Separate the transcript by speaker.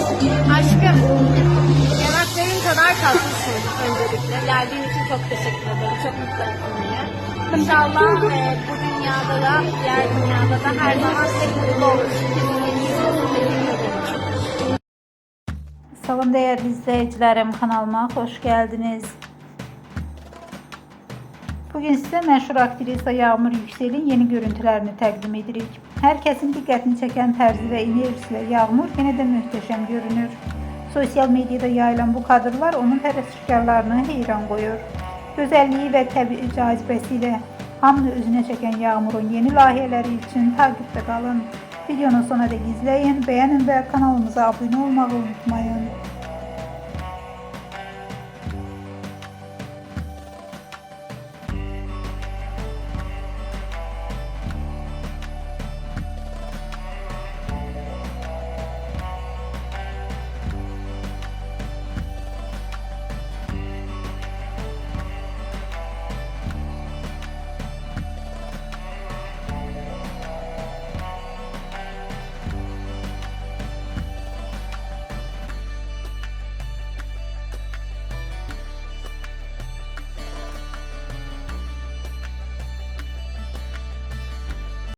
Speaker 1: Aşkım, yemeklerin kadar tatlısın öncelikle. Geldiğin için çok teşekkür ederim. Çok mutlu ettin beni. İnşallah bu dünyada da, diğer dünyada da her zaman senin olursun.
Speaker 2: Salam değerli izleyicilerim, kanalıma hoş geldiniz. Bugün size meşhur aktrisa Yağmur Yüksel'in yeni görüntülerini təqdim edirik. Herkesin dikkatini çeken tərzi ve enerjisiyle Yağmur yine de muhteşem görünür. Sosyal medyada yayılan bu kadrlar onun tərəfkarlarını heyran koyuyor. Güzelliği ve təbii cazibesiyle hamını özüne çeken Yağmur'un yeni layihələri için takipte kalın. Videonun sonuna dek izleyin, beğenin ve kanalımıza abone olmayı unutmayın.